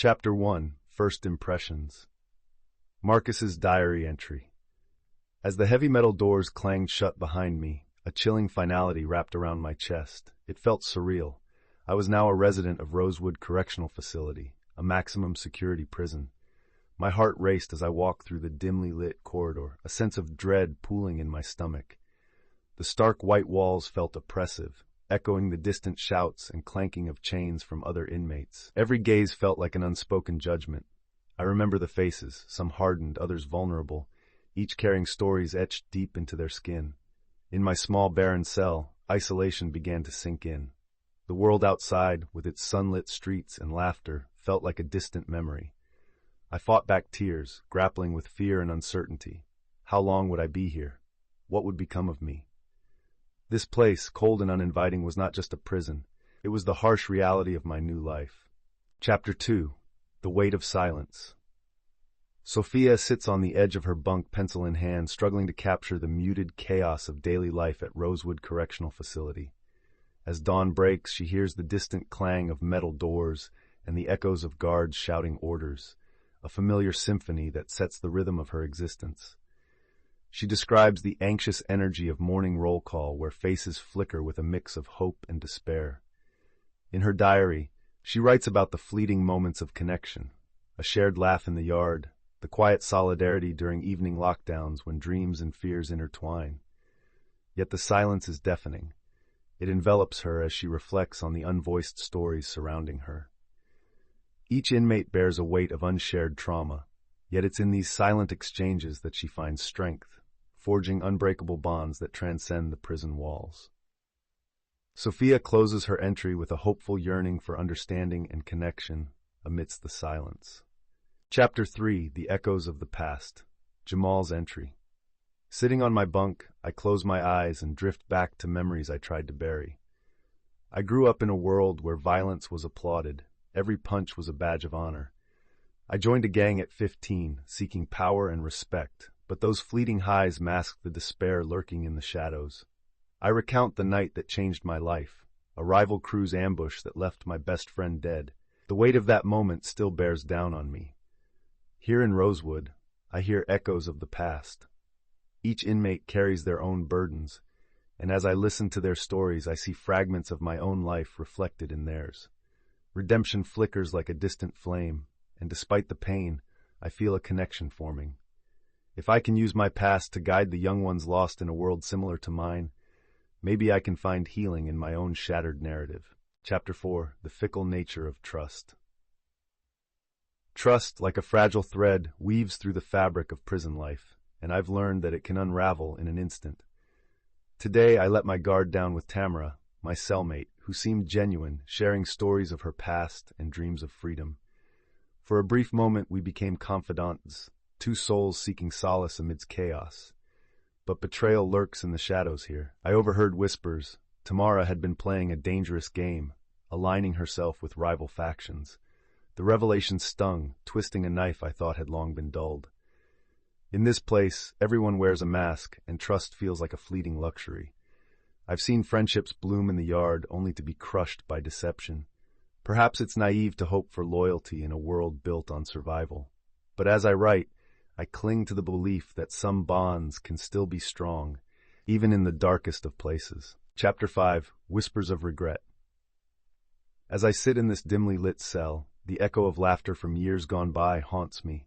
Chapter 1. First Impressions. Marcus's diary entry. As the heavy metal doors clanged shut behind me, a chilling finality wrapped around my chest. It felt surreal. I was now a resident of Rosewood Correctional Facility, a maximum security prison. My heart raced as I walked through the dimly lit corridor, a sense of dread pooling in my stomach. The stark white walls felt oppressive, echoing the distant shouts and clanking of chains from other inmates. Every gaze felt like an unspoken judgment. I remember the faces, some hardened, others vulnerable, each carrying stories etched deep into their skin. In my small, barren cell, isolation began to sink in. The world outside, with its sunlit streets and laughter, felt like a distant memory. I fought back tears, grappling with fear and uncertainty. How long would I be here? What would become of me? This place, cold and uninviting, was not just a prison. It was the harsh reality of my new life. Chapter 2. The Weight of Silence. Sophia sits on the edge of her bunk, pencil in hand, struggling to capture the muted chaos of daily life at Rosewood Correctional Facility. As dawn breaks, she hears the distant clang of metal doors and the echoes of guards shouting orders, a familiar symphony that sets the rhythm of her existence. She describes the anxious energy of morning roll call, where faces flicker with a mix of hope and despair. In her diary, she writes about the fleeting moments of connection, a shared laugh in the yard, the quiet solidarity during evening lockdowns when dreams and fears intertwine. Yet the silence is deafening. It envelops her as she reflects on the unvoiced stories surrounding her. Each inmate bears a weight of unshared trauma, yet it's in these silent exchanges that she finds strength, forging unbreakable bonds that transcend the prison walls. Sophia closes her entry with a hopeful yearning for understanding and connection amidst the silence. Chapter 3. The Echoes of the Past. Jamal's entry. Sitting on my bunk, I close my eyes and drift back to memories I tried to bury. I grew up in a world where violence was applauded. Every punch was a badge of honor. I joined a gang at 15, seeking power and respect, but those fleeting highs masked the despair lurking in the shadows. I recount the night that changed my life, a rival crew's ambush that left my best friend dead. The weight of that moment still bears down on me. Here in Rosewood, I hear echoes of the past. Each inmate carries their own burdens, and as I listen to their stories, I see fragments of my own life reflected in theirs. Redemption flickers like a distant flame, and despite the pain, I feel a connection forming. If I can use my past to guide the young ones lost in a world similar to mine, maybe I can find healing in my own shattered narrative. Chapter 4. The Fickle Nature of Trust. Trust, like a fragile thread, weaves through the fabric of prison life, and I've learned that it can unravel in an instant. Today, I let my guard down with Tamara, my cellmate, who seemed genuine, sharing stories of her past and dreams of freedom. For a brief moment, we became confidants, two souls seeking solace amidst chaos. But betrayal lurks in the shadows here. I overheard whispers. Tamara had been playing a dangerous game, aligning herself with rival factions. The revelation stung, twisting a knife I thought had long been dulled. In this place, everyone wears a mask, and trust feels like a fleeting luxury. I've seen friendships bloom in the yard only to be crushed by deception. Perhaps it's naive to hope for loyalty in a world built on survival. But as I write, I cling to the belief that some bonds can still be strong, even in the darkest of places. Chapter 5. Whispers of Regret. As I sit in this dimly lit cell, the echo of laughter from years gone by haunts me.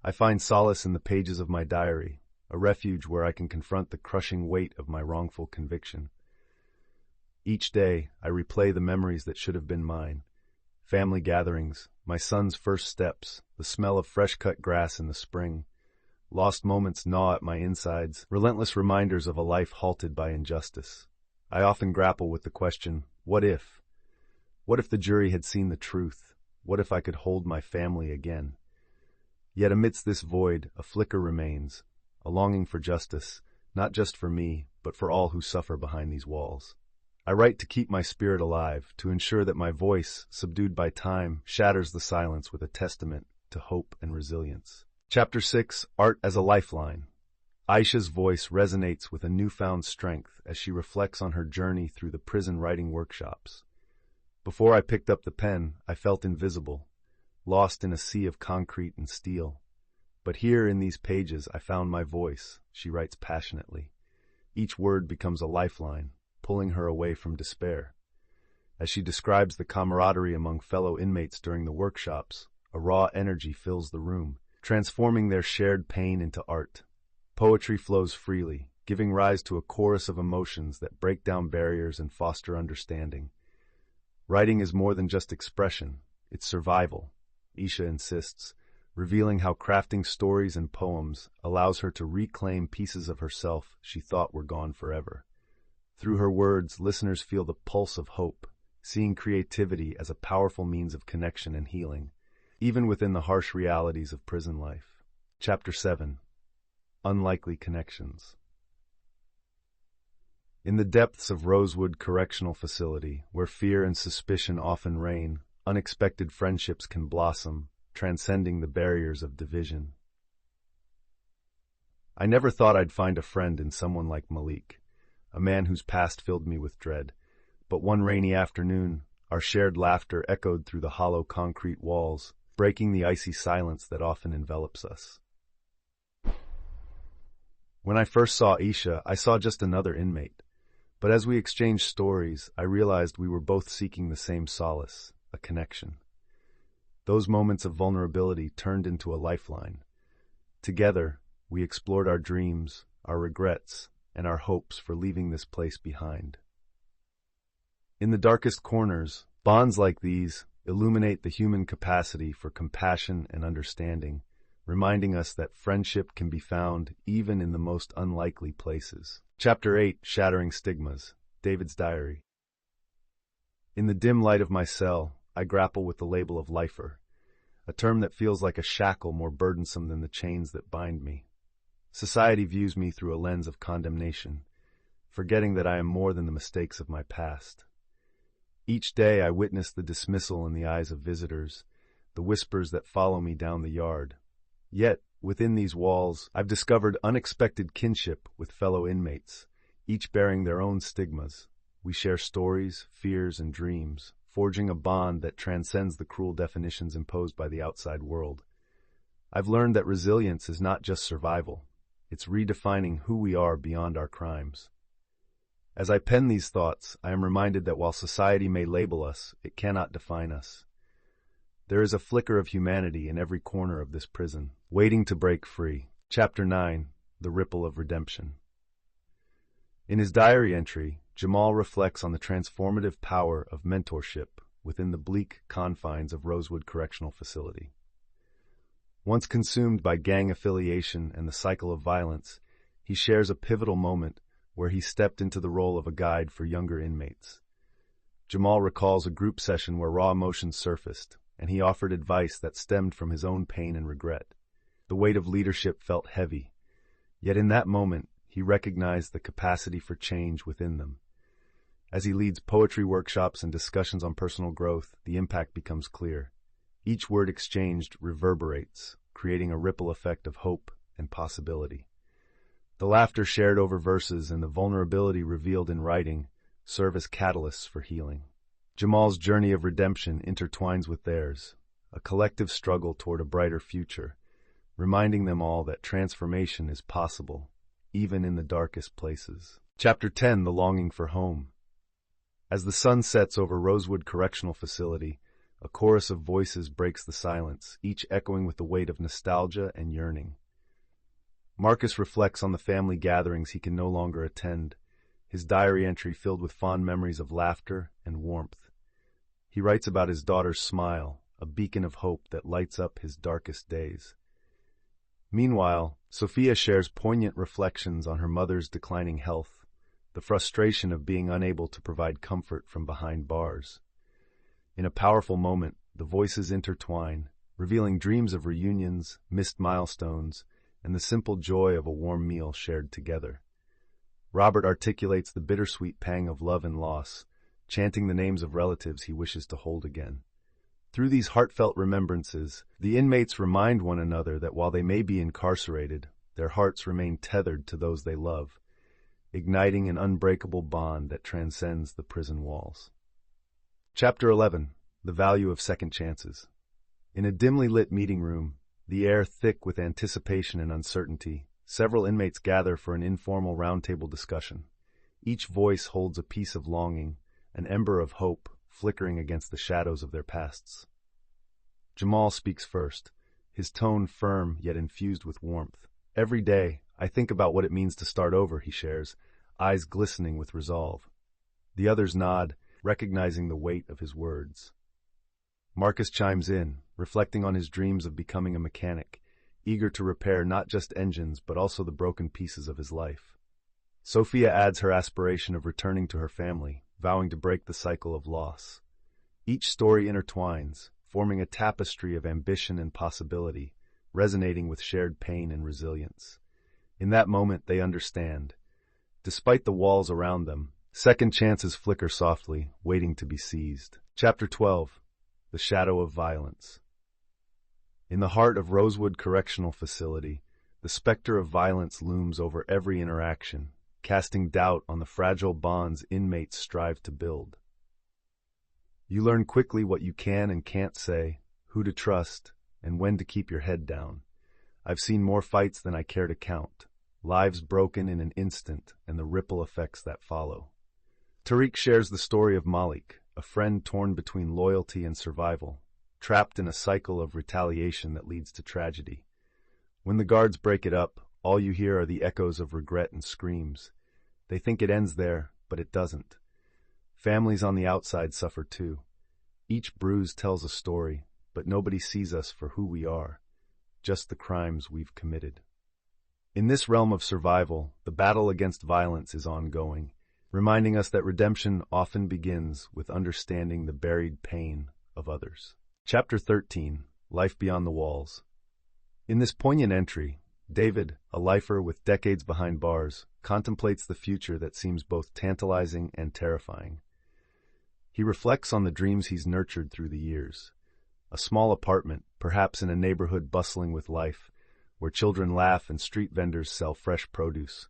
I find solace in the pages of my diary, a refuge where I can confront the crushing weight of my wrongful conviction. Each day, I replay the memories that should have been mine. Family gatherings, my son's first steps, the smell of fresh-cut grass in the spring. Lost moments gnaw at my insides, relentless reminders of a life halted by injustice. I often grapple with the question, what if? What if the jury had seen the truth? What if I could hold my family again? Yet amidst this void, a flicker remains, a longing for justice, not just for me, but for all who suffer behind these walls. I write to keep my spirit alive, to ensure that my voice, subdued by time, shatters the silence with a testament to hope and resilience. Chapter 6. Art as a Lifeline. Aisha's voice resonates with a newfound strength as she reflects on her journey through the prison writing workshops. Before I picked up the pen, I felt invisible. lost in a sea of concrete and steel. But here in these pages I found my voice, she writes passionately. Each word becomes a lifeline, pulling her away from despair. As she describes the camaraderie among fellow inmates during the workshops, a raw energy fills the room, transforming their shared pain into art. Poetry flows freely, giving rise to a chorus of emotions that break down barriers and foster understanding. Writing is more than just expression, it's survival, Isha insists, revealing how crafting stories and poems allows her to reclaim pieces of herself she thought were gone forever. Through her words, listeners feel the pulse of hope, seeing creativity as a powerful means of connection and healing, even within the harsh realities of prison life. Chapter 7. Unlikely Connections. In the depths of Rosewood Correctional Facility, where fear and suspicion often reign, unexpected friendships can blossom, transcending the barriers of division. I never thought I'd find a friend in someone like Malik, a man whose past filled me with dread. But one rainy afternoon, our shared laughter echoed through the hollow concrete walls, breaking the icy silence that often envelops us. When I first saw Isha, I saw just another inmate. But as we exchanged stories, I realized we were both seeking the same solace, a connection. Those moments of vulnerability turned into a lifeline. Together, we explored our dreams, our regrets, and our hopes for leaving this place behind. In the darkest corners, bonds like these illuminate the human capacity for compassion and understanding, reminding us that friendship can be found even in the most unlikely places. Chapter 8, Shattering Stigmas, David's Diary. In the dim light of my cell, I grapple with the label of lifer, a term that feels like a shackle more burdensome than the chains that bind me. Society views me through a lens of condemnation, forgetting that I am more than the mistakes of my past. Each day I witness the dismissal in the eyes of visitors, the whispers that follow me down the yard. Yet, within these walls, I've discovered unexpected kinship with fellow inmates, each bearing their own stigmas. We share stories, fears, and dreams, forging a bond that transcends the cruel definitions imposed by the outside world. I've learned that resilience is not just survival, it's redefining who we are beyond our crimes. As I pen these thoughts, I am reminded that while society may label us, it cannot define us. There is a flicker of humanity in every corner of this prison, waiting to break free. Chapter 9, The Ripple of Redemption. In his diary entry, Jamal reflects on the transformative power of mentorship within the bleak confines of Rosewood Correctional Facility. Once consumed by gang affiliation and the cycle of violence, he shares a pivotal moment where he stepped into the role of a guide for younger inmates. Jamal recalls a group session where raw emotions surfaced, and he offered advice that stemmed from his own pain and regret. The weight of leadership felt heavy, yet in that moment, he recognized the capacity for change within them. As he leads poetry workshops and discussions on personal growth, the impact becomes clear. Each word exchanged reverberates, creating a ripple effect of hope and possibility. The laughter shared over verses and the vulnerability revealed in writing serve as catalysts for healing. Jamal's journey of redemption intertwines with theirs, a collective struggle toward a brighter future, reminding them all that transformation is possible, even in the darkest places. Chapter 10, The Longing for Home. As the sun sets over Rosewood Correctional Facility, a chorus of voices breaks the silence, each echoing with the weight of nostalgia and yearning. Marcus reflects on the family gatherings he can no longer attend, his diary entry filled with fond memories of laughter and warmth. He writes about his daughter's smile, a beacon of hope that lights up his darkest days. Meanwhile, Sophia shares poignant reflections on her mother's declining health, the frustration of being unable to provide comfort from behind bars. In a powerful moment, the voices intertwine, revealing dreams of reunions, missed milestones, and the simple joy of a warm meal shared together. Robert articulates the bittersweet pang of love and loss, chanting the names of relatives he wishes to hold again. Through these heartfelt remembrances, the inmates remind one another that while they may be incarcerated, their hearts remain tethered to those they love, igniting an unbreakable bond that transcends the prison walls. Chapter 11, The Value of Second Chances. In a dimly lit meeting room, the air thick with anticipation and uncertainty, several inmates gather for an informal roundtable discussion. Each voice holds a piece of longing, an ember of hope flickering against the shadows of their pasts. Jamal speaks first, his tone firm yet infused with warmth. "Every day, I think about what it means to start over," he shares, eyes glistening with resolve. The others nod, recognizing the weight of his words. Marcus chimes in, reflecting on his dreams of becoming a mechanic, eager to repair not just engines but also the broken pieces of his life. Sophia adds her aspiration of returning to her family, vowing to break the cycle of loss. Each story intertwines, forming a tapestry of ambition and possibility, resonating with shared pain and resilience. In that moment, they understand. Despite the walls around them, second chances flicker softly, waiting to be seized. Chapter 12. The Shadow of Violence. In the heart of Rosewood Correctional Facility, the specter of violence looms over every interaction, casting doubt on the fragile bonds inmates strive to build. You learn quickly what you can and can't say, who to trust, and when to keep your head down. I've seen more fights than I care to count, lives broken in an instant and the ripple effects that follow. Tariq shares the story of Malik, a friend torn between loyalty and survival, trapped in a cycle of retaliation that leads to tragedy. When the guards break it up, all you hear are the echoes of regret and screams. They think it ends there, but it doesn't. Families on the outside suffer too. Each bruise tells a story, but nobody sees us for who we are, just the crimes we've committed. In this realm of survival, the battle against violence is ongoing, reminding us that redemption often begins with understanding the buried pain of others. Chapter 13. Life Beyond the Walls. In this poignant entry, David, a lifer with decades behind bars, contemplates the future that seems both tantalizing and terrifying. He reflects on the dreams he's nurtured through the years. A small apartment, perhaps in a neighborhood bustling with life, where children laugh and street vendors sell fresh produce.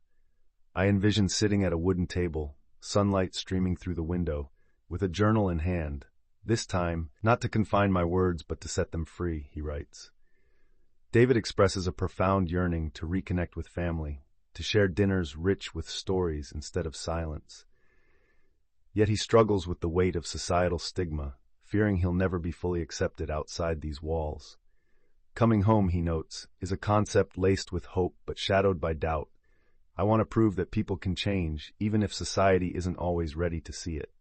I envision sitting at a wooden table, sunlight streaming through the window, with a journal in hand, this time not to confine my words but to set them free, he writes. David expresses a profound yearning to reconnect with family, to share dinners rich with stories instead of silence. Yet he struggles with the weight of societal stigma, fearing he'll never be fully accepted outside these walls. Coming home, he notes, is a concept laced with hope but shadowed by doubt. I want to prove that people can change, even if society isn't always ready to see it.